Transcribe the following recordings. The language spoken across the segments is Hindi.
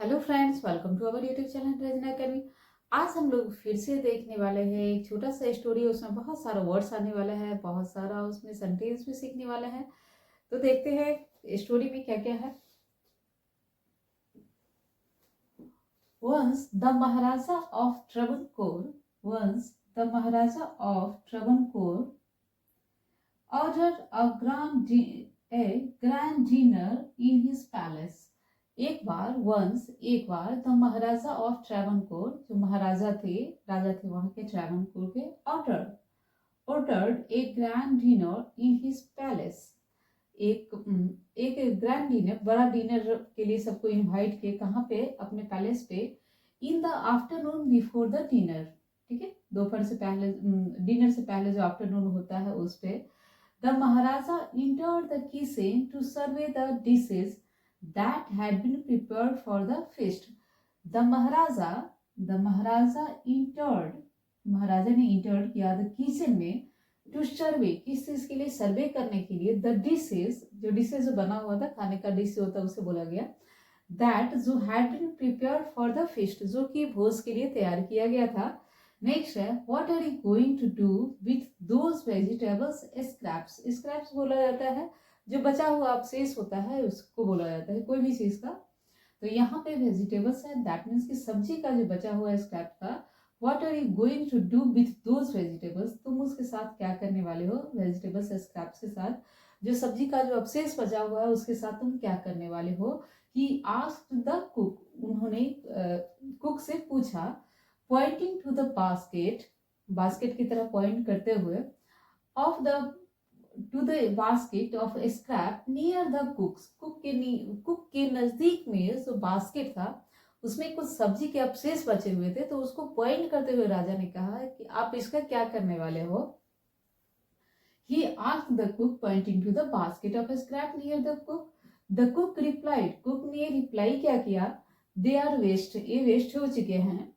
Hello friends, welcome to our YouTube channel Rajna academy. आज हम लोग फिर से देखने वाले हैं एक छोटा सा स्टोरी। उसमें बहुत सारा वर्ड्स आने वाला है, बहुत सारा उसमें सेंटेंस भी सीखने वाला है। तो देखते हैं स्टोरी में क्या क्या है। Once the Maharaja of Travancore once the Maharaja of Travancore ordered a grand dinner in his palace। एक बार द महाराजा ऑफ ट्रैवनकोर, जो महाराजा थे, राजा थे वहां के ट्रैवनकोर के, ordered a grand dinner in his palace. एक ग्रैंड डिनर, बड़ा डिनर के लिए सबको इनवाइट किए। कहाँ पे? अपने पैलेस पे। In the afternoon before the dinner, ठीक है, दोपहर से पहले, डिनर से पहले जो आफ्टरनून होता है उस पे। The Maharaja entered the kitchen to survey the dishes that had been prepared for the feast। The Maharaja entered, महाराजा ने entered किया the kitchen में, to survey, किस चीज के लिए? सर्वे करने के लिए। the dishes, जो dishes बना हुआ था, खाने का डिश होता है उसे बोला गया। that, जो had been prepared for the feast, जो कि भोज के लिए तैयार किया गया था। नेक्स्ट है, what are you going to do with those vegetables scraps. Scraps बोला जाता है जो बचा हुआ अवशेष होता है, उसको बोला जाता है कोई भी चीज का। तो यहाँ पे वेजिटेबल्स है, दैट मीन्स कि सब्जी का जो बचा हुआ है स्क्रैप का। What are you going to do with those vegetables, तुम उसके साथ क्या करने वाले हो? वेजिटेबल्स स्क्रैप्स के साथ, जो सब्जी का जो अवशेष बचा हुआ है उसके साथ तुम क्या करने वाले हो? ही आस्क्ड द कुक, उन्होंने कुक से पूछा। Pointing to the basket, basket की तरफ पॉइंट करते हुए, of the to the basket of scrap near the cook के नजदीक में जो बास्केट था उसमें कुछ सब्जी के अवशेष बचे हुए थे। तो उसको पॉइंट करते हुए राजा ने कहा कि आप इसका क्या करने वाले हो? He asked the cook, pointing to the basket of scrap near the cook। The cook replied, cook ने रिप्लाई क्या किया? They are waste, ये वेस्ट हो चुके हैं।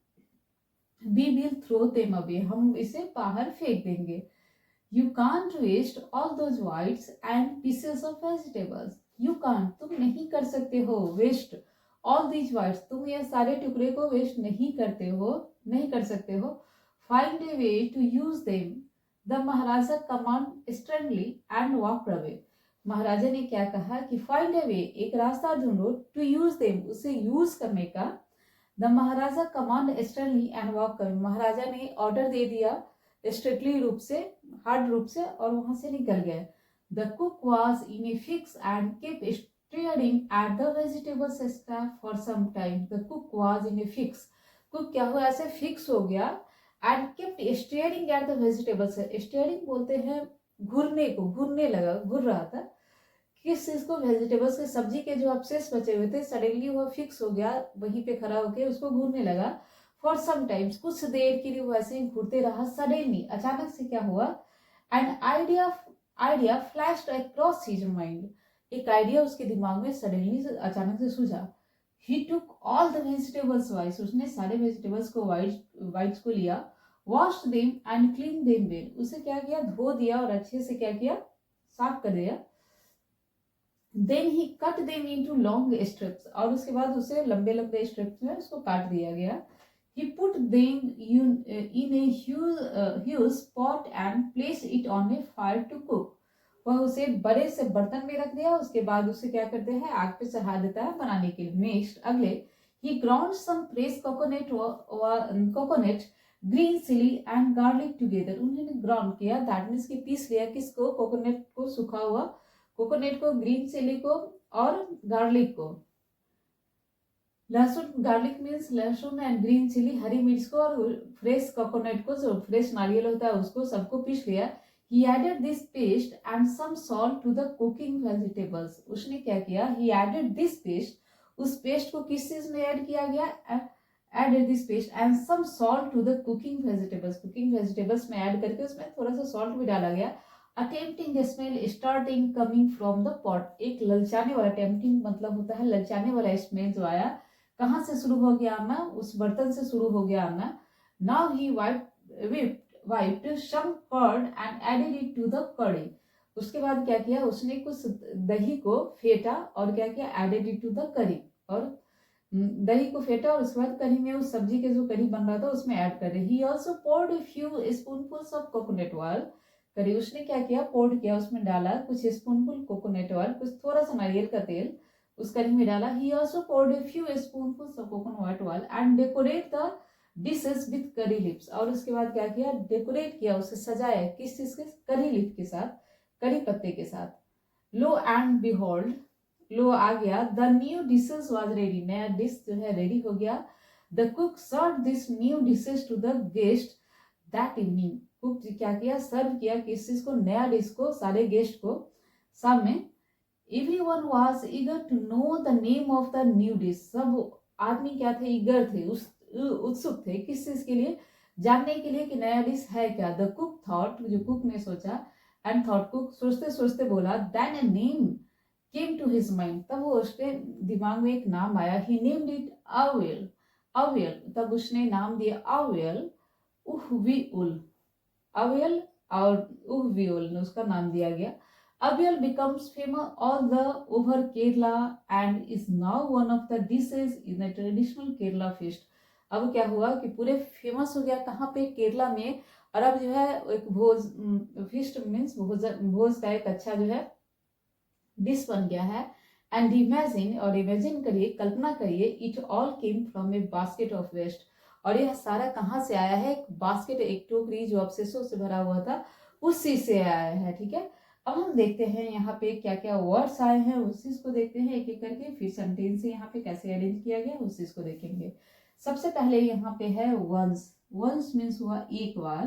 We will throw them away, हम इसे बाहर फेंक देंगे। You can't waste all those whites and pieces of vegetables। You can't, तुम नहीं कर सकते हो, waste all these whites, तुम ये सारे टुकड़े को वेस्ट नहीं करते हो, नहीं कर सकते हो। Find a way to use them। The Maharaja commanded sternly and walked away। महाराजा ने क्या कहा कि फाइंड ए वे, एक रास्ता ढूंढो, टू यूज देम, उसे यूज करने का। The Maharaja command sternly and walk कर, महाराजा ने ऑर्डर दे दिया स्ट्रिक्टली रूप से, हार्ड रूप से, और वहां से निकल गए। The cook was in a fix and kept staring at the vegetables scrap for some time. The cook was in a fix, cook क्या हुआ? ऐसे फिक्स हो गया। And kept staring at the vegetables, staring बोलते हैं घूरने को, घूरने लगा, घूर रहा था। किस चीज को? वेजिटेबल्स के, सब्जी के जो अवशेष बचे हुए थे, सडनली वो फिक्स हो गया, वहीं पे खड़ा होके उसको घूरने लगा। फॉर सम टाइम्स, कुछ देर के लिए वो ऐसे ही घूरते रहा। सडनली, अचानक से क्या हुआ? An idea flashed across his mind, एक आइडिया उसके दिमाग में सडनली अचानक से सूझा। He took all the vegetables whites, उसने सारे वेजिटेबल्स को वाइट्स को लिया। Washed them and clean them well, उसे क्या किया? धो दिया और अच्छे से क्या किया? साफ कर दिया। Then he cut them into long strips, और उसके बाद उसे लंबे लंबे स्ट्रिप्स में उसको काट दिया गया। He put them in a huge pot and place it on a fire to cook, वह उसे बड़े से बर्तन में रख दिया, उसके बाद उसे क्या करते हैं? आग पे चढ़ा देता है बनाने के लिए। नेक्स्ट, अगले, he ground some fresh coconut green chilli and garlic together, उन्होंने ग्राउंड किया, दैट मीन्स की पीस लिया, किसको? कोकोनट को, सूखा हुआ कोकोनट को, ग्रीन चिली को और गार्लिक को। लहसुन, गार्लिक मीन्स लहसुन एंड ग्रीन चिली, हरी मिर्च को, और फ्रेश कोकोनट को, जो फ्रेश नारियल होता है उसको, सबको पीस लिया। He added this paste and some salt to the cooking vegetables। उसने क्या किया? He added this paste, उस पेस्ट को किस चीज में ऐड किया गया? Added this paste and some salt to the cooking vegetables, cooking vegetables में ऐड करके उसमें थोड़ा सा सॉल्ट भी डाला गया। Attempting smell starting coming from the pot, एक ललचाने वाला, टेम्पटिंग मतलब होता है ललचाने वाला स्मेल जो आया, कहाँ से शुरू हो गया आना? उस बर्तन से शुरू हो गया आना। Now he wiped some curd and added it to the curry। उसके बाद क्या किया? उसने कुछ दही को फेंटा और क्या किया? added it to the curry, और दही को फेंटा और उसके बाद कढ़ी में उस सब्जी के जो कढ़ी बन रहा था उसमें ऐड कर रहे। He also poured a few spoonfuls of coconut oil. Curry उसने क्या किया, पोर्ड किया, उसमें डाला कुछ स्पूनफुल कोकोनट ऑयल, कुछ थोड़ा सा नारियल का तेल उस कढ़ी में डाला। He also poured a few spoonfuls of coconut oil and decorate the dishes with curry leaves. और उसके बाद क्या किया, डेकोरेट किया, उसे सजाया किस चीज के, करी लिप के साथ, करी पत्ते के साथ। लो एंड बिहोल्ड, लो आ गया, the new dishes was ready, नया डिश जो है रेडी हो गया। The cook serve this new dishes to the guest that evening. Cook क्या किया, सर्व किया किस चीज को, नया डिश को सारे गेस्ट को शाम में। Everyone was eager to know the name of the new dish. सब आदमी क्या थे, ईगर थे, उस उत्सुक थे किस चीज के लिए, जानने के लिए कि नया डिश है क्या। द कुक थॉट, जो कुक ने सोचा, एंड थॉट कुक, सोचते सोचते बोला, then a name came to his mind, तब वो उसके दिमाग में एक नाम आया। He named it avial, avial, तब उसने नाम दिया अवेल उहविउल, अवेल और उहविउल ने उसका नाम दिया गया। Avial becomes famous all the over Kerala and is now one of the dishes in the traditional Kerala feast। अब क्या हुआ कि पूरे फेमस हो गया कहाँ पे, केरला में। और अब जो है एक भोज, फीस्ट मीन्स भोज का एक अच्छा जो है डिश बन गया है। एंड इमेजिन, और इमेजिन करिए, कल्पना करिए, it all came from a basket of waste. और यह सारा कहाँ से आया है, एक बास्केट, एक टोकरी जो अवशेषों से भरा हुआ था उसी से आया है। ठीक है, अब हम देखते हैं यहाँ पे क्या क्या वर्ड्स आए हैं, उस चीज को देखते हैं एक एक करके, फिर सेंटेंस यहाँ पे कैसे अरेंज किया गया उस चीज को देखेंगे। सबसे पहले यहाँ पे है वंस, वंस मीन्स हुआ एक बार।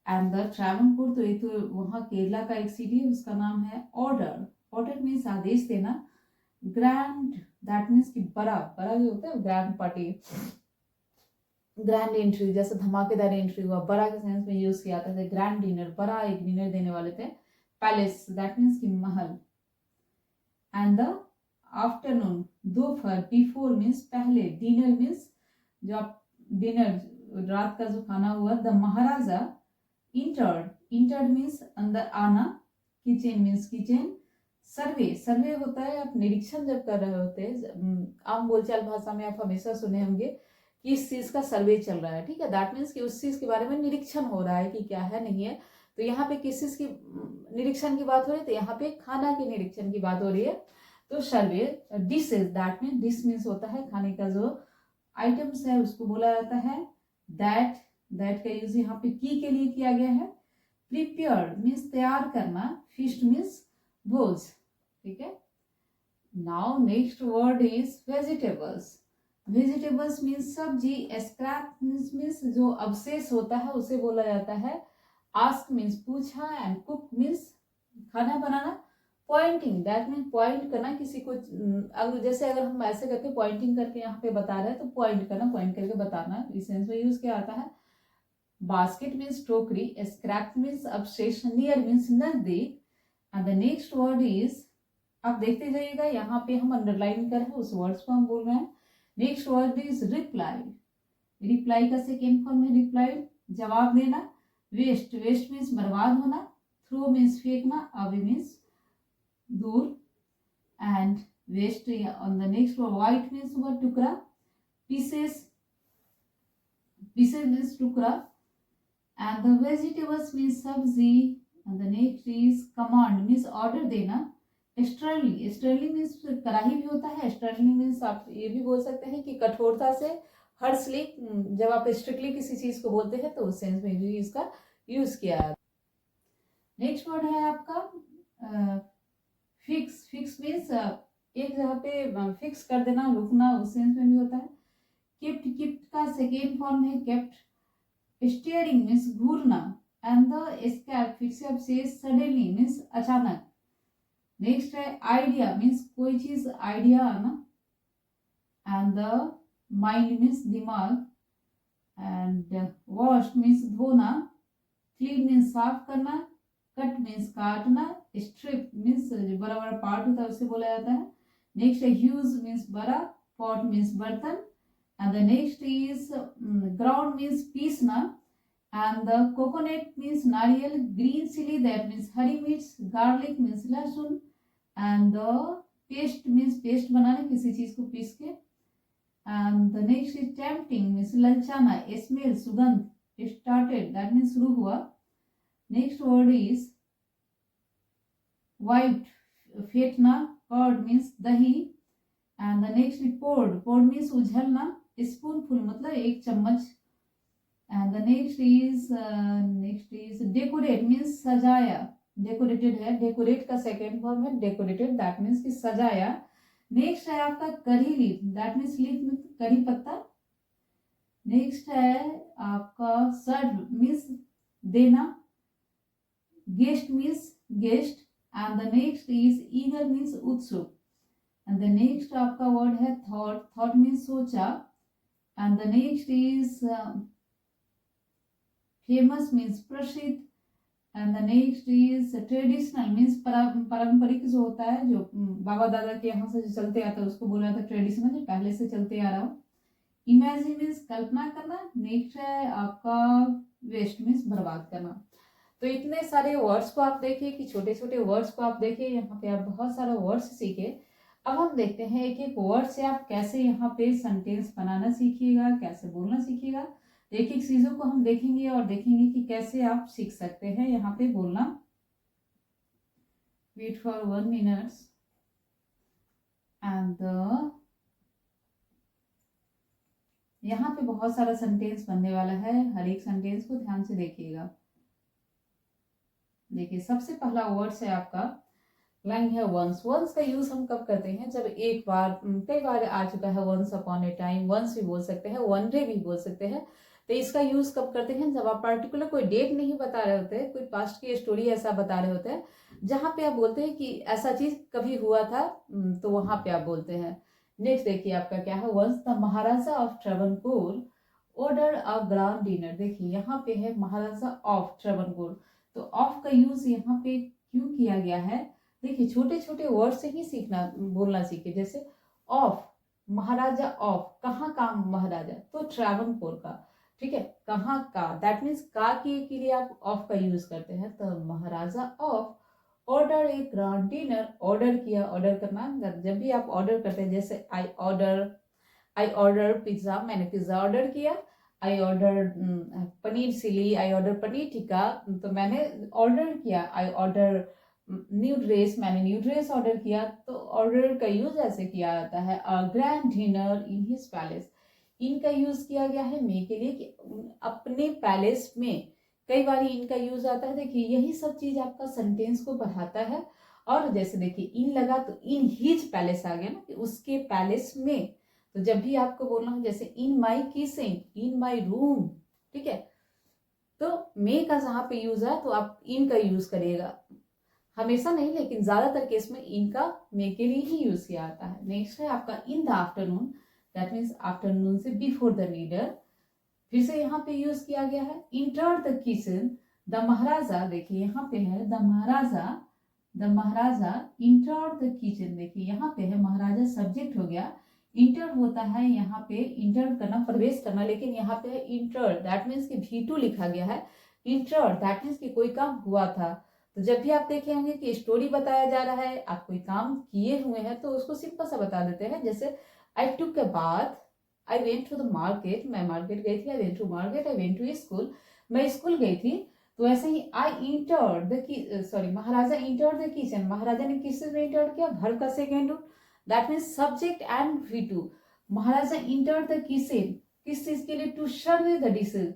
एंड द ट्रैवनकोर, तो ये तो वहाँ केरला का एक सिटी है, उसका नाम है ऑर्डर, ऑर्डर मीन्स आदेश देना। ग्रैंड, दैट मीन्स कि बड़ा, बड़ा जो होता है ग्रैंड पार्टी, ग्रैंड एंट्री, जैसे धमाकेदार एंट्री हुआ, बड़ा के सेंस में यूज किया जाता है। ग्रैंड डिनर, बड़ा एक डिनर देने वाले थे। पैलेस, दैट मीन्स कि महल। एंड द आफ्टरनून, दोपहर, बिफोर मीन्स पहले, डिनर मीन्स जो आप डिनर रात का जो खाना हुआ। The maharaja entered, entered means अंदर आना। Kitchen means kitchen. Serve, serve होता है आप निरीक्षण जब कर रहे होते हैं, आम बोलचाल भाषा में आप हमेशा सुने होंगे कि इस चीज का सर्वे चल रहा है। ठीक है, दैट मीन्स कि उस चीज के बारे में निरीक्षण हो रहा है कि क्या है नहीं है। तो यहाँ पे किस चीज की निरीक्षण की बात हो रही है, तो यहाँ पे खाना के निरीक्षण की बात हो रही है। तो serve, dishes, that means, dish means होता है खाने का जो आइटम्स है उसको बोला जाता है। दैट, दैट का यूज यहाँ पे की के लिए किया गया है। प्रिपेयर मीन्स तैयार करना। फीस्ट मीन्स भोज। ठीक है, now next word is vegetables. Vegetables means सब्जी। स्क्रैप मीन्स जो अवशेष होता है उसे बोला जाता है। आस्क मीन्स पूछा, एंड कुक मीन्स खाना बनाना। पॉइंटिंग, दैट मीन्स पॉइंट करना किसी को, अगर जैसे अगर हम ऐसे करके पॉइंटिंग करके यहाँ पे बता रहे हैं तो पॉइंट करना, पॉइंट करके बताना, इस सेंस में यूज किया आता है। बास्केट मीन्स टोकरी। स्क्रैप मीन्स अवशेष। नियर मीन्स नजदीक। And the next word is, आप देखते जाइएगा यहाँ पे हम अंडरलाइन कर है उस वर्ड्स को हम बोल रहे हैं। Next word is reply. Reply का सेकेंड फॉर्म है रिप्लाई, जवाब देना। वेस्ट, वेस्ट मीन्स बर्बाद होना। थ्रो मीन्स फेंकना। अवे मीन्स दूर। And waste on the next word, bit means हुआ टुकड़ा। पीसेस, पीसेस मीन्स टुकड़ा। एंड द वेजिटेबल्स मीन्स सब्जी। And the next is command means order देना। स्टर्नली, स्टर्नली मीन्स कराही भी होता है। स्टर्नली मीन्स आप ये भी बोल सकते हैं कि कठोरता से, हर्षली, जब आप स्ट्रिक्टली किसी चीज को बोलते हैं तो उस सेंस में भी इसका यूज किया है। नेक्स्ट वर्ड है आपका फिक्स। फिक्स मीन्स एक जगह पे फिक्स कर देना, रुकना, उस सेंस में भी होता है। किप्ट, किप्ट का सेकेंड फॉर्म है केप्ट। स्टीयरिंग मीन्स घूरना। एंड द स्कैप, फिर से अब से सडनली मीन्स अचानक। नेक्स्ट है आइडिया मीन्स कोई चीज आइडिया आना। एंड द माइंड मीन्स दिमाग। एंड वॉश मीन्स धोना। क्लीन मीन्स साफ करना। कट मीन्स काटना। स्ट्रिप मीन्स जो बड़ा बड़ा पार्ट होता है उसे बोला जाता है। नेक्स्ट है ह्यूज मीन्स बड़ा। पॉट मीन्स बर्तन। And the next is ground means पीसना। एंड द कोकोनट मीन्स नारियल। ग्रीन चिली, दैट मीन्स हरी मिर्च। गार्लिक मीन्स लहसुन। And the paste means paste बनाना, किसी चीज को पीस के। and the next is tempting means ललचाना, smell सुगंध, started that means शुरू हुआ. Next word is white, फेंटना, curd means दही, and the next is poured, poured means उझलना, spoonful मतलब एक चम्मच, and the next is decorate means सजाया, decorated है, decorate का second form है decorated, that means कि सजाया. नेक्स्ट है आपका करी लीफ, दैट मीन्स लीफ में करी पत्ता. नेक्स्ट है आपका सर्व मीन्स देना, guest means guest, and the next is eager means उत्सुक, एंड द नेक्स्ट आपका वर्ड है थॉट, थॉट मीन्स सोचा, and the next is famous means प्रसिद्ध, and the next is traditional means पारंपरिक जो होता है, जो बाबा दादा के यहाँ से जो चलते आता है उसको बोला था ट्रेडिशनल, जो पहले से चलते आ रहा हो. इमेजिन मीन्स कल्पना करना. नेक्स्ट है आपका वेस्ट मीन्स बर्बाद करना. तो इतने सारे वर्ड्स को आप देखिए कि छोटे छोटे वर्ड्स को आप देखिए, यहाँ पे आप बहुत सारा वर्ड्स सीखे. अब हम देखते हैं एक एक वर्ड से आप कैसे यहाँ पे सेंटेंस बनाना सीखिएगा, कैसे बोलना सीखिएगा. एक एक चीजों को हम देखेंगे और देखेंगे कि कैसे आप सीख सकते हैं यहाँ पे बोलना. वेट फॉर 1 minute एंड यहाँ पे बहुत सारा सेंटेंस बनने वाला है, हर एक सेंटेंस को ध्यान से देखिएगा. देखिए सबसे पहला वर्ड है आपका लाइन है वंस. वंस का यूज हम कब करते हैं, जब एक बार कई बार आ चुका है, once upon a time, once भी बोल सकते हैं, वन डे भी बोल सकते हैं. तो इसका यूज कब करते हैं, जब आप पर्टिकुलर कोई डेट नहीं बता रहे होते, कोई पास्ट की स्टोरी ऐसा बता रहे होते हैं जहां पे आप बोलते हैं कि ऐसा चीज कभी हुआ था, तो वहां पे आप बोलते हैं. नेक्स्ट देखिए आपका क्या है, once the Maharaja of Travancore order a grand dinner. देखिए यहाँ पे है महाराजा ऑफ ट्रेवनकोर, तो ऑफ का यूज यहाँ पे क्यों किया गया है. देखिए छोटे छोटे वर्ड से ही सीखना, बोलना सीखे. जैसे ऑफ, महाराजा ऑफ, कहाँ का महाराजा, तो ट्रेवनकोर का, ठीक है, कहाँ का, दैट मीन्स का के लिए आप ऑफ का यूज करते हैं. तो महाराजा ऑफ ऑर्डर एक ग्रैंड डिनर, ऑर्डर किया, ऑर्डर करना. जब भी आप ऑर्डर करते हैं, जैसे आई ऑर्डर पिज्जा, मैंने पिज्जा ऑर्डर किया. I order paneer chilli, I order paneer tikka, तो मैंने ऑर्डर किया. आई ऑर्डर न्यू ड्रेस, मैंने न्यू ड्रेस ऑर्डर किया. तो ऑर्डर का यूज ऐसे किया जाता है. A grand dinner in his palace, इनका यूज किया गया है मे के लिए कि अपने पैलेस में. कई बार इनका यूज आता है. देखिए यही सब चीज आपका सेंटेंस को बढ़ाता है. और जैसे देखिए इन लगा तो इन हिज पैलेस आ गया ना, कि उसके पैलेस में. तो जब भी आपको बोलना है जैसे इन my kitchen, in my room, ठीक है, तो मे का जहां पे यूज है तो आप इन का यूज करिएगा. हमेशा नहीं, लेकिन ज्यादातर केस में इनका मे के लिए ही यूज किया जाता है. नेक्स्ट है आपका in the afternoon, that means afternoon से बिफोर द रीडर, फिर से यहाँ पे यूज किया गया है. इंटर द किचन, द महाराजा, देखिए यहाँ पे है the Maharaja enter the kitchen. देखिए यहाँ पे है महाराजा सब्जेक्ट हो गया. इंटर होता है यहाँ पे इंटर करना, प्रवेश करना, लेकिन यहाँ पे है इंटर, दैट मीन्स कि V2 लिखा गया है. इंटर दैट मीन्स कि कोई काम हुआ था. तो जब भी आप देखे होंगे कि स्टोरी बताया जा रहा है, आप कोई काम किए हुए हैं, तो उसको सिंपल सा बता देते हैं. जैसे I took a bath, I went to the market, मैं मार्केट गई थी. I went to market, I went to school, मैं स्कूल गई थी. तो ऐसे ही I entered the maharaja entered the kitchen, maharaja ने किस में इंटर किया, घर का second root, that means subject and V2. Maharaja entered the kitchen, किस चीज के लिए, to serve the dishes,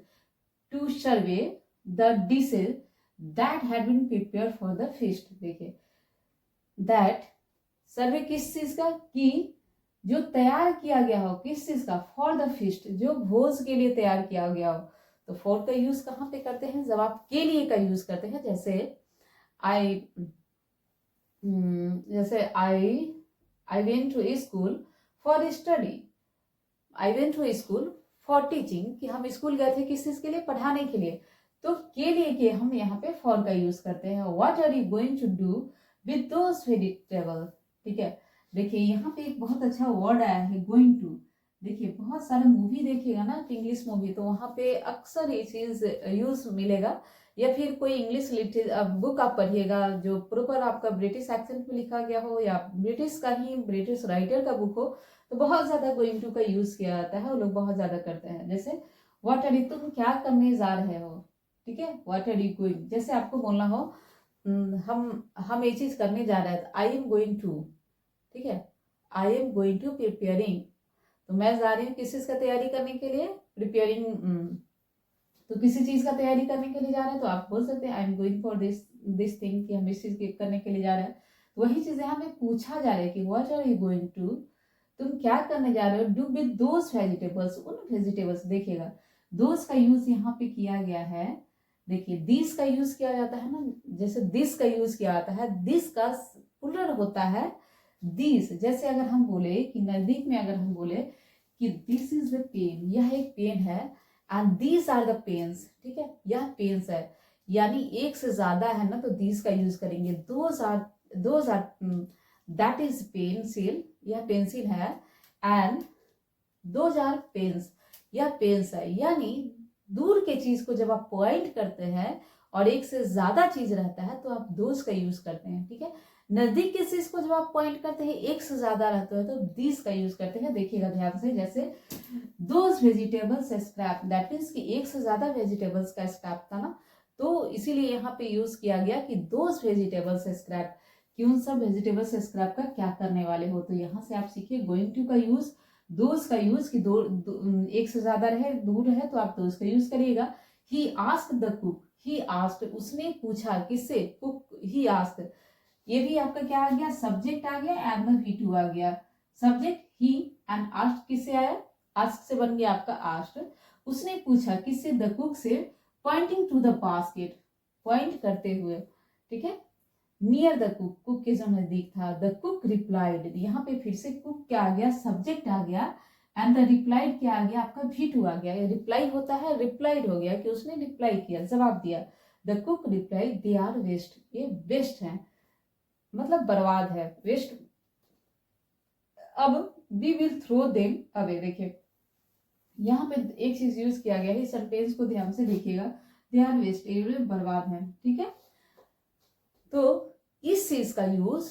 to serve the dishes that had been prepared for the feast. देखिए दैट सर्वे किस चीज का, कि जो तैयार किया गया हो, किस चीज का, फॉर द फीस्ट, जो भोज के लिए तैयार किया गया हो. तो फॉर का यूज कहाँ पे करते हैं, जब आप के लिए का यूज करते हैं. जैसे I went to school for study, I went to school for teaching, कि हम स्कूल गए थे किस चीज के लिए, पढ़ाने के लिए. तो के लिए के हम यहाँ पे फॉर का यूज करते हैं. What are you going to do with those vegetable, ठीक है. देखिए यहाँ पे एक बहुत अच्छा वर्ड आया है गोइंग टू. देखिए बहुत सारे मूवी देखिएगा ना, इंग्लिश मूवी, तो वहां पे अक्सर ये चीज यूज मिलेगा या फिर कोई इंग्लिश बुक आप पढ़िएगा जो प्रॉपर आपका ब्रिटिश एक्सेंट में लिखा गया हो या ब्रिटिश का ही ब्रिटिश राइटर का बुक हो, तो बहुत ज्यादा गोइंग टू का यूज किया जाता है, वो लोग बहुत ज्यादा करते हैं। जैसे व्हाट आर यू, तुम क्या करने जा रहे हो, ठीक है, व्हाट आर यू गोइंग। जैसे आपको बोलना हो हम ये चीज करने जा रहे हैं, आई एम गोइंग टू, ठीक है, I am going to preparing, तो मैं जा रही हूँ किस चीज का तैयारी करने के लिए, प्रिपेयरिंग, तो किसी चीज का तैयारी करने के लिए जा रहे हैं तो आप बोल सकते हैं I am going for this thing, कि हम इस चीज करने के लिए जा रहे हैं। तो वही चीज यहाँ पे पूछा जा रहा है कि what are you going to, तुम क्या करने जा रहे हो, डू विद दोज वेजिटेबल्स, उन वेजिटेबल्स। देखिएगा दोज का यूज यहाँ पे किया गया है, देखिए दिस का यूज किया जाता है ना, जैसे दिस का यूज किया जाता है, दिस का प्लुरल होता है दिस। जैसे अगर हम बोले कि नजदीक में अगर हम बोले कि दिस इज द पेन, यह एक पेन है, and these are the pens, ठीक है, यह पेन्स है, यानी एक से ज्यादा है ना, तो दीज का यूज करेंगे। Those are that is pencil, यह पेंसिल है, एंड दोज आर पेन्स, यह पेन्स है। यानी दूर के चीज को जब आप पॉइंट करते हैं और एक से ज्यादा चीज रहता है तो आप दोज का यूज करते हैं, ठीक है। नजदीक के चीज को जब आप पॉइंट करते हैं एक से ज्यादा रहता है तो दिस का यूज करते हैं। देखिएगा ध्यान से, जैसे those vegetables scrap, that means कि एक से ज्यादा वेजिटेबल्स का स्क्रैप था ना, तो इसीलिए यहाँ पे यूज किया गया कि दोज वेजिटेबल्स स्क्रैप, कि उन सब वेजिटेबल्स स्क्रैप का क्या करने वाले हो। तो यहाँ से आप सीखिए गोइंग टू का यूज, दोज का यूज कि एक से ज्यादा रहे, दूर है तो आप दोज का यूज करिएगा। ही asked the cook, he asked, उसने पूछा, किससे, कुक, ही आस्क्ड, ये भी आपका क्या आ गया, सब्जेक्ट आ गया, एंड द ही टू आ गया। सब्जेक्ट ही एंड आस्क्ड किससे आया, आस्क्ड से बन गया आपका आस्क्ड। उसने पूछा किससे, द कुक से, pointing to the basket, point करते हुए, ठीक है, नियर द कुक, कुक के जो नजदीक था। द कुक रिप्लाइड, यहाँ पे फिर से कुक क्या आ गया, सब्जेक्ट आ गया, एंड द रिप्लाइड क्या आ गया, आपका भी टू आ गया। रिप्लाई होता है, रिप्लाइड हो गया कि उसने रिप्लाई किया, जवाब दिया। The cook replied they are waste, ये वेस्ट है, मतलब बर्बाद है, वेस्ट। अब we will throw them away, देखिए यहाँ पे एक चीज यूज किया गया है, इस सेंटेंस को ध्यान से देखिएगा, दे आर वेस्ट, ये बर्बाद है, ठीक है। तो इस चीज का यूज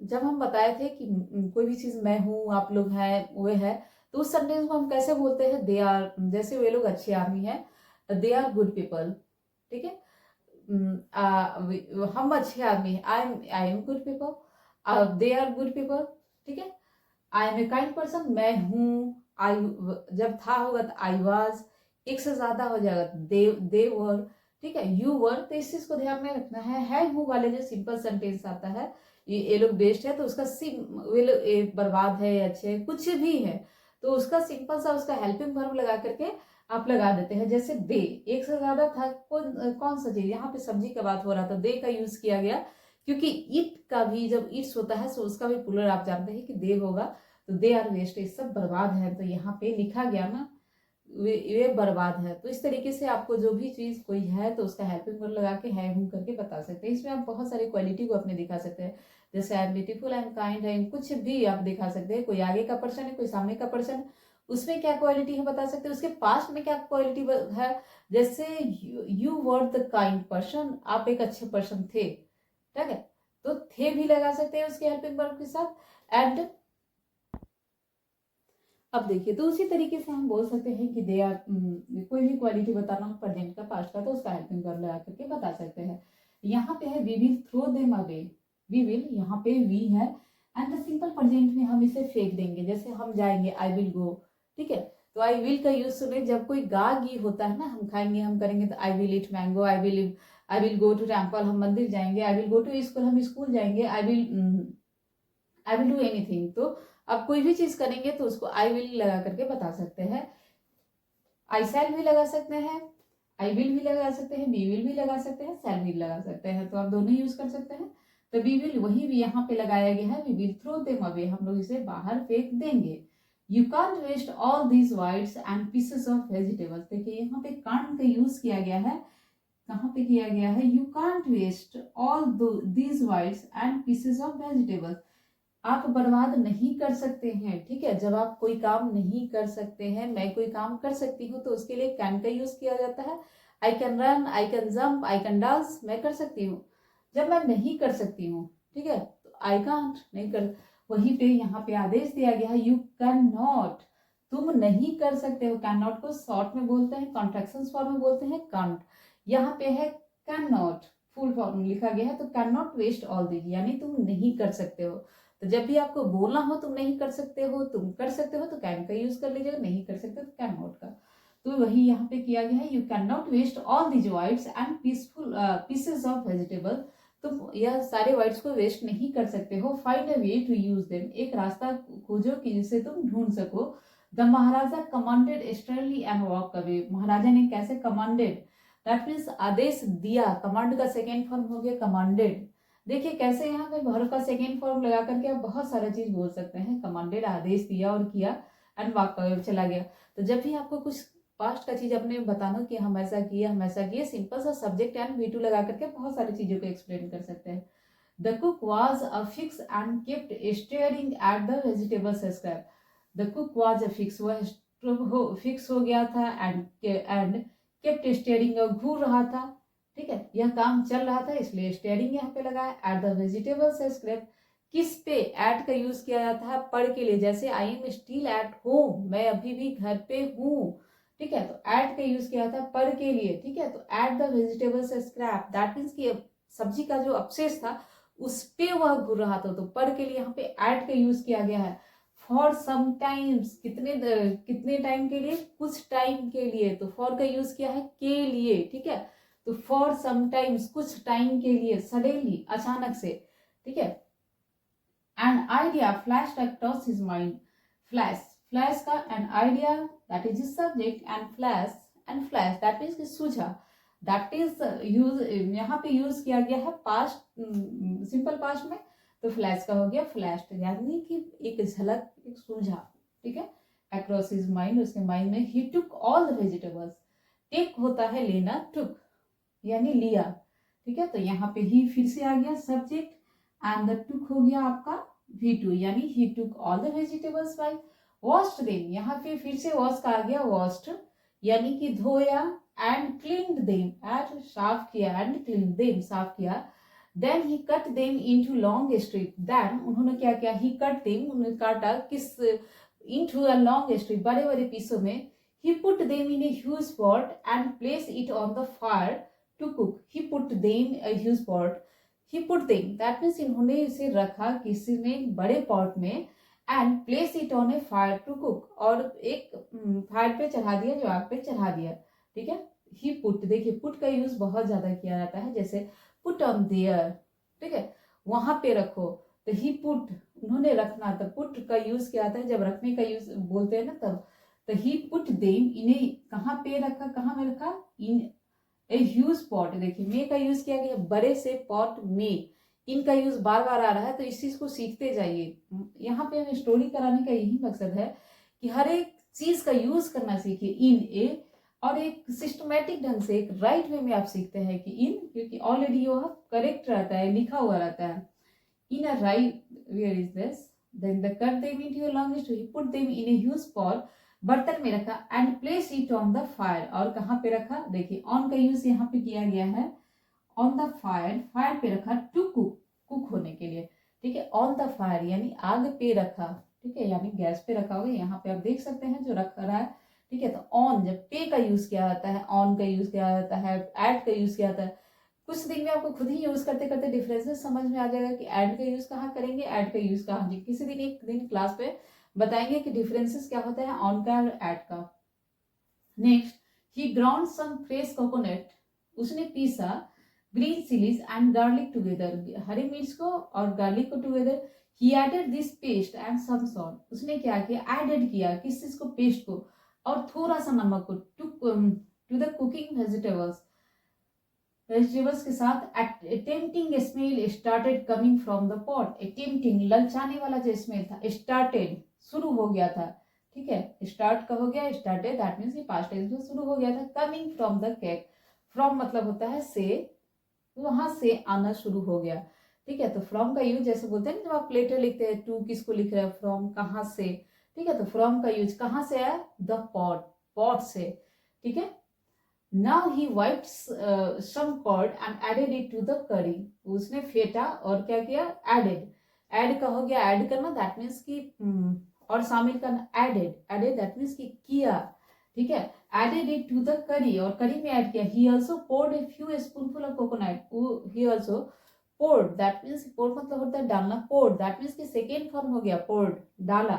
जब हम बताए थे कि कोई भी चीज मैं हूं, आप लोग हैं, वे है, तो उस सेंटेंस को हम कैसे बोलते हैं, दे आर, जैसे वे लोग अच्छे आदमी है, दे आर गुड पीपल, ठीक है, हम अच्छे आदमी हैं, I am good people, they are good people, ठीक है। I am a kind person, मैं हूँ, आई, जब था होगा तो आई वाज, एक से ज्यादा हो जाएगा दे वर, ठीक है, यू वर। तो इस चीज को ध्यान में रखना है हूँ वाले जो सिंपल सेंटेंस आता है, ये लोग बेस्ट है, तो उसका वे लोग बर्बाद है, अच्छे, कुछ भी है, तो उसका सिंपल सा उसका हेल्पिंग वर्ब लगा करके आप लगा देते हैं। जैसे दे, एक से ज्यादा था, कौन सा चीज, यहाँ पे सब्जी का बात हो रहा था, दे का यूज किया गया, क्योंकि इट का भी जब इट्स होता है तो उसका भी प्लुरल आप जानते हैं कि दे होगा, तो दे आर वेस्ट, ये सब बर्बाद है, तो यहाँ पे लिखा गया ना वे बर्बाद है। तो इस तरीके से आपको जो भी चीज कोई है तो उसका हेल्पिंग वर्ब लगा के है हूं करके बता सकते हैं। इसमें आप बहुत सारी क्वालिटी को अपने दिखा सकते हैं, जैसे I am beautiful, I am kind, I am, कुछ भी आप दिखा सकते हैं। कोई आगे का पर्सन है, कोई सामने का पर्सन, उसमें क्या क्वालिटी है बता सकते हैं, उसके पास्ट में क्या क्वालिटी है। जैसे you were the kind person, आप एक अच्छे पर्सन थे, ठीक है, तो थे भी लगा सकते हैं उसके हेल्पिंग वर्ब के साथ। एंड अब देखिए, तो उसी तरीके से हम बोल सकते हैं कि दे आर, कोई भी क्वालिटी बताना हो प्रेजेंट का, पास्ट का, तो उसका हेल्पिंग वर्ब लगा करके बता सकते हैं। यहाँ पे है we will throw them away, we will, यहाँ पे वी है, एंड द सिंपल प्रेजेंट में हम इसे फेंक देंगे, जैसे हम जाएंगे, आई विल गो, ठीक है, तो आई विल का यूज सुने, जब कोई गा गी होता है ना, हम खाएंगे, हम करेंगे, तो I will eat mango, I will go to temple, हम मंदिर जाएंगे, I will go to school, हम स्कूल जाएंगे, आई विल डू एनीथिंग। तो अब कोई भी चीज करेंगे तो उसको आई विल लगा करके बता सकते हैं। आई शैल भी लगा सकते हैं, आई विल भी लगा सकते हैं, बी विल भी लगा सकते हैं, शैल भी लगा सकते हैं, तो आप दोनों यूज कर सकते हैं। तो बी विल वही भी यहाँ पे लगाया गया है, we will throw them away, हम लोग इसे बाहर फेंक देंगे। You can't waste all these bits and pieces of vegetables, देखिए यहाँ पे कांट का यूज किया गया है, कहाँ पे किया गया है, you can't waste all these bits and pieces of vegetables, आप बर्बाद नहीं कर सकते हैं, ठीक है। जब आप कोई काम नहीं कर सकते हैं, मैं कोई काम कर सकती हूँ, तो उसके लिए कैन का यूज किया जाता है। I can run, I can jump, I can dance, मैं कर सकती हूँ। जब मैं नहीं कर सकती हूँ, ठीक है, तो आई कांट, नहीं कर। वहीं पे यहाँ पे आदेश दिया गया है यू कैन नॉट, तुम नहीं कर सकते हो। कैन नॉट को शॉर्ट में बोलते हैं, कॉन्ट्रैक्शन फॉर्म में बोलते हैं कांट। यहाँ पे है कैन नॉट, फुल फॉर्म लिखा गया है, तो can not waste all the, यानी तुम नहीं कर सकते हो। तो जब भी आपको बोलना हो तुम नहीं कर सकते हो, तुम कर सकते हो, तो कैन का यूज कर लीजिएगा, नहीं कर सकते तो कैन नॉट का। तो वही यहाँ पे किया गया है, you can not waste all these bits and peaceful pieces of vegetable, तुम यह सारे वाइट्स को वेस्ट नहीं कर सकते हो। Find a way to use them, एक रास्ता खोजो कि जिससे तुम ढूंढ सको। The maharaja commanded sternly and walk away, maharaja ने कैसे कमांडेड, दैट मीन्स आदेश दिया, कमांड का सेकेंड फॉर्म हो गया कमांडेड। देखिए कैसे यहाँ पे वर्ब का सेकेंड फॉर्म लगा करके आप बहुत सारा चीज बोल सकते हैं। कमांडेड, आदेश दिया और किया, एंड वॉक अवे, चला गया। तो जब भी आपको कुछ पास्ट का चीज अपने बताना कि हम ऐसा किए, हम ऐसा किए, सिंपल सा सब्जेक्ट एंड वी टू लगा करके बहुत सारी चीजों को एक्सप्लेन कर सकते हैं। The cook was a fix and kept staring at the vegetables scrap, the cook was a fix, वह फिक्स हो गया था, एंड केप्ट स्टेयरिंग, घूर रहा था, ठीक है, यह काम चल रहा था इसलिए स्टेयरिंग यहाँ पे लगा है। एट द वेजिटेबल्स स्क्रैप, किस पे एट का यूज किया जाता है, पर के लिए, जैसे I am still at home, मैं अभी भी घर पे हूँ, ठीक है, तो एट का यूज किया था पर के लिए, ठीक है। तो eight the vegetables scrap, that means कि सब्जी का जो अवशेष था उस पे वह घूर रहा था, तो पर के लिए यहाँ पे एट का यूज किया गया है। फॉर सम टाइम्स, कितने टाइम के लिए, कुछ टाइम के लिए, तो फॉर का यूज किया है के लिए, ठीक है। तो फॉर सम टाइम्स, कुछ टाइम के लिए, सडनली, अचानक से, ठीक है। An idea flash across his mind, flash का an idea, that is subject, and flash that means कि सूझा, दैट इज यूज, यहाँ पे यूज किया गया है पास्ट, सिंपल पास्ट में, तो फ्लैश का हो गया फ्लैश्ड, यानी कि एक झलक, एक सूझा, ठीक है। अक्रॉस हिज माइंड, उसके माइंड में। He took all the vegetables, take होता है लेना, टुक यानी लिया, ठीक है। तो यहाँ पे ही फिर से आ गया सब्जेक्ट, एंड द टुक हो गया आपका V2, यानी he took all the vegetables by, washed them, यहाँ पे फिर से वॉश का आ गया वॉश्ड, यानी कि धोया, एंड क्लीन्ड देम, एंड साफ किया, एंड क्लीन देम, साफ किया। Then he cut them into long strip, then उन्होंने क्या किया, ही कट देम, उन्होंने काटा, किस, इनटू अ लॉन्ग स्ट्रिप, बड़े बड़े पीसों में। He put them in a huge pot and place it on the fire to cook, he put them a huge pot, he put them that means इन्होंने इसे रखा किसी ने बड़े पॉट में, and place it on a fire to cook, और एक फायर पे चढ़ा दिया, जो आग पे चढ़ा दिया, ठीक है। ही पुट, देखिए पुट का यूज बहुत ज्यादा किया जाता है, जैसे पुट ऑन देयर, ठीक है, वहां पे रखो, तो ही पुट, उन्होंने रखना, तो पुट का यूज किया जाता है जब रखने का यूज बोलते हैं ना तब। तो ही पुट देम, इन्हें कहाँ पे रखा, कहाँ में रखा, इन ए ह्यूज पॉट, देखिए मे का यूज किया गया, बड़े से पॉट में, इनका यूज बार बार आ रहा है, तो इस चीज को सीखते जाइए। यहाँ पे स्टोरी कराने का यही मकसद है कि हर एक चीज का यूज करना सीखिए, इन ए, और एक सिस्टमेटिक ढंग से, एक राइट वे में आप सीखते हैं कि इन, क्योंकि ऑलरेडी वो करेक्ट रहता है, लिखा हुआ रहता है, in a right, where is this, then the cut them into a long story, put them in a huge pot, बर्तन में रखा, and place it on the fire, और कहाँ पे रखा, देखिए ऑन का यूज यहाँ पे किया गया है, ऑन द फायर, फायर पे रखा, टू कुक, कुक होने के लिए, ठीक है। ऑन द फायर यानी आग पे रखा, ठीक है, यानी गैस पे रखा हुआ, यहाँ पे आप देख सकते हैं जो रख रहा है, ठीक है। तो ऑन, जब पे का यूज किया जाता है, ऑन का यूज किया जाता है, एट का यूज किया जाता है, कुछ दिन में आपको खुद ही यूज करते करते डिफरेंसेस समझ में आ जाएगा कि एड का यूज कहाँ करेंगे, एड का यूज कहाँ, किसी दिन एक दिन क्लास पे बताएंगे कि डिफरेंसेस क्या होता है ऑन का और एट का। Next, he ground some fresh coconut, उसने पीसा, green chillies and garlic together, हरी मिर्च को और गार्लिक को together. He added this paste and some salt, उसने क्या किया, एडेड किया, किस चीज को, पेस्ट को, और थोड़ा सा नमक को, to the cooking vegetables, vegetables के साथ। Tempting smell started coming from the pot, tempting ललचाने वाला जो स्मेल था, स्टार्टेड शुरू हो गया था, ठीक है, स्टार्ट का हो गया, started, that means past tense में शुरू हो गया था। Coming from the cake, from मतलब होता है से, वहां से आना शुरू हो गया, ठीक है। तो फ्रॉम का यूज जैसे बोलते हैं जब आप लेटर लिखते हैं, टू किसको लिख रहे हैं, फ्रॉम कहाँ से, ठीक है। तो फ्रॉम का यूज कहाँ से आया, द पॉट, पॉट से, ठीक है। Now he whipped some curd and added it to the curry. उसने फेटा और क्या किया, एडेड, ऐड का हो गया, ऐड करना दैट मीन्स की और शामिल करना, एडेड, एडेड दैट मीन्स की किया, ठीक है। एडेड इट टू द करी, और करी में ऐड किया। He also poured a few spoonful of coconut, he also poured that means, poured मतलब होता है डालना, पोर्ड दैट मीन्स की सेकेंड फॉर्म हो गया, पोर्ड डाला,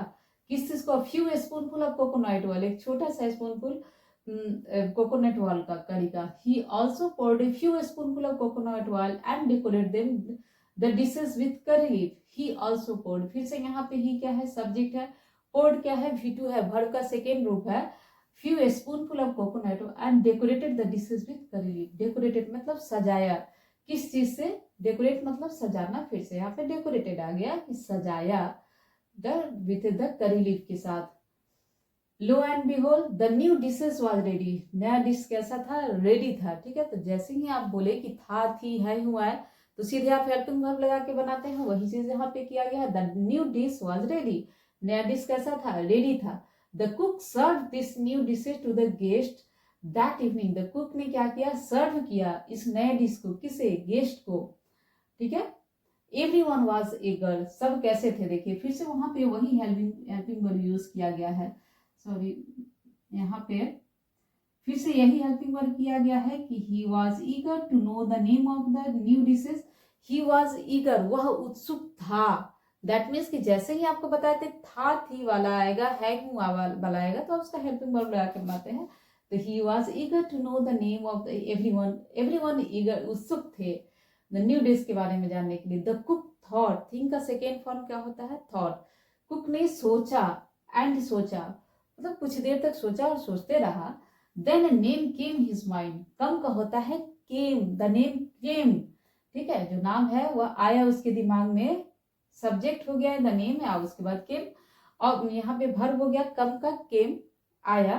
किस चीज को, few spoonful of coconut oil, एक छोटा सा स्पूनफुल कोकोनट ऑयल का, करी का। He also poured a few spoonful of coconut oil and decorate them the dishes with curry leaf. He also poured, फिर से यहाँ पे ही क्या है, सब्जेक्ट है, पोर्ड क्या है, V2 है, वर्ब का सेकेंड रूप है। Few spoonful of coconut and decorated the dishes with curry leaf. Decorated मतलब सजाया, किस चीज से, डेकोरेट मतलब सजाना, फिर से यहाँ पे डेकोरेटेड आ गया कि सजाया, the with the curry leaf के साथ। Lo and behold the new dishes was ready, नया डिश कैसा था, रेडी था, ठीक है। तो जैसे ही आप बोले कि था, थी, है, हुआ है, तो सीधे आप हेल्पिंग वर्ब लगा के बनाते हैं, वही चीज यहाँ पे किया गया है। The new dish was ready, नया डिश कैसा था, रेडी था। The cook serve this new dishes to the guest that evening, the cook ने क्या किया, सर्व किया इस नए डिश को, किसे, गेस्ट को, ठीक है। एवरीवन वाज ईगर, सब कैसे थे, देखिए फिर से वहां पे वही हेल्पिंग वर्ब यूज किया गया है, सॉरी यहाँ पे फिर से यही हेल्पिंग वर्ब किया गया है कि he was eager to know the name of the new dishes. He was eager, वह उत्सुक था, दैट मीन्स कि जैसे ही आपको बताते था, थी वाला आएगा, है वाला आएगा, तो आप उसका हेल्पिंग वर्ब लगा के बनाते हैं। तो he was eager to know the name of the everyone, everyone eager, उत्सुक थे द न्यू डिश के बारे में जानने के लिए। द कुक थॉट, थिंक का सेकेंड फॉर्म क्या होता है, थॉट। कुक ने सोचा, एंड सोचा मतलब कुछ देर तक सोचा और सोचते रहा। Then a name came his mind, come का होता है केम, द नेम केम, ठीक है, जो नाम है वह आया उसके दिमाग में, सब्जेक्ट हो गया द नेम है, उसके बाद केम, और यहाँ पे वर्ब हो गया कम का, केम आया,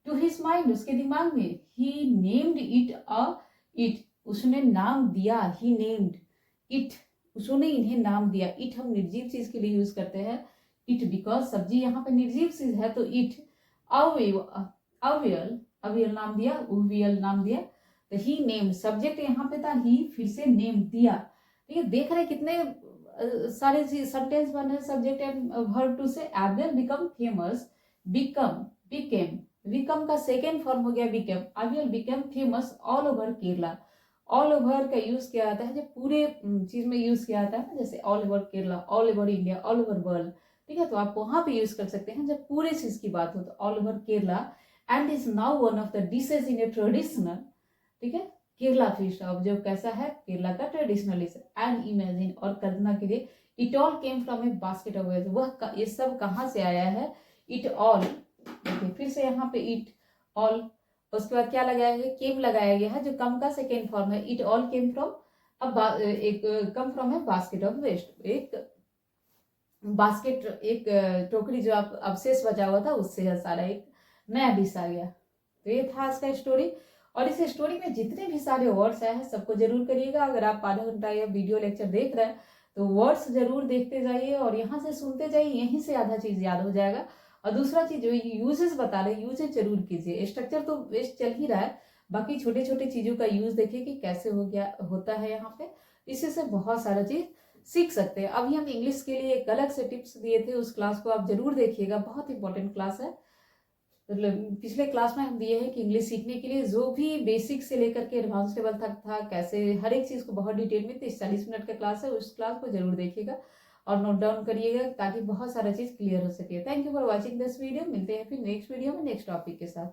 टू हिज माइंड उसके दिमाग में। ही नेम्ड इट अ इट, उसने नाम दिया, ही नेम्ड इट, उसने इन्हें नाम दिया। इट हम निर्जीव चीज के लिए यूज करते हैं, इट, बिकॉज सब्जी यहाँ पे निर्जीव चीज है, तो इट। अवियल, अवियल नाम दिया, उवियल नाम दिया, तो ही नेम, सब्जेक्ट यहाँ पे था ही, फिर से नेम दिया, ठीक है। देख रहे कितने सारे सेंटेंस बने, सब्जेक्ट एंड वर्ब टू से। Aviyal become famous, become, became, become का सेकेंड फॉर्म हो गया became, Aviyal became famous all over Kerala. All over का यूज किया जाता है जब पूरे चीज में यूज किया जाता है ना, जैसे all over Kerala, all over India, all over world, ठीक है। तो आप वहां पे यूज कर सकते हैं जब पूरे चीज की बात हो, तो all over Kerala and is now one of the dishes in A traditional, ठीक है, केरला फिश, अब जो कैसा है, केरला का ट्रेडिशनल डिश। एंड इमेजिन, और कल्पना के लिए, it all came from a basket of ways, वह ये सब कहाँ से आया है, इट ऑल, देखिए फिर से यहाँ पे इट ऑल, उसके बाद क्या लगाया है, केम लगाया गया है, जो कम का सेकेंड फॉर्म है। इट ऑल केम फ्रॉम, अब एक कम फ्रॉम है बास्केट ऑफ वेस्ट, एक बास्केट, एक टोकरी जो आप अवशेष बचा हुआ था उससे है सारा, एक नया डिश आ गया। तो ये था आज का स्टोरी, और इस स्टोरी में जितने भी सारे वर्ड्स आए हैं सबको जरूर करिएगा। अगर आप आधा घंटा या वीडियो लेक्चर देख रहे हैं तो वर्ड्स जरूर देखते जाइए और यहाँ से सुनते जाइए, यहीं से आधा चीज याद हो जाएगा। और दूसरा चीज जो यूजेस बता रहे, यूजेस जरूर कीजिए, स्ट्रक्चर तो वेस्ट चल ही रहा है, बाकी छोटे छोटे चीजों का यूज देखिए कि कैसे हो गया होता है यहाँ पे, इससे से बहुत सारा चीज सीख सकते हैं। अभी हम इंग्लिश के लिए एक अलग से टिप्स दिए थे, उस क्लास को आप जरूर देखिएगा, बहुत इंपॉर्टेंट क्लास है। मतलब पिछले क्लास में हम दिए हैं कि इंग्लिश सीखने के लिए जो भी बेसिक से लेकर के एडवांस लेवल तक था, कैसे हर एक चीज को बहुत डिटेल में, 30-40 मिनट का क्लास है, उस क्लास को जरूर देखिएगा और नोट डाउन करिएगा ताकि बहुत सारा चीज क्लियर हो सके। Thank you for watching this video, मिलते हैं फिर नेक्स्ट वीडियो में नेक्स्ट टॉपिक के साथ।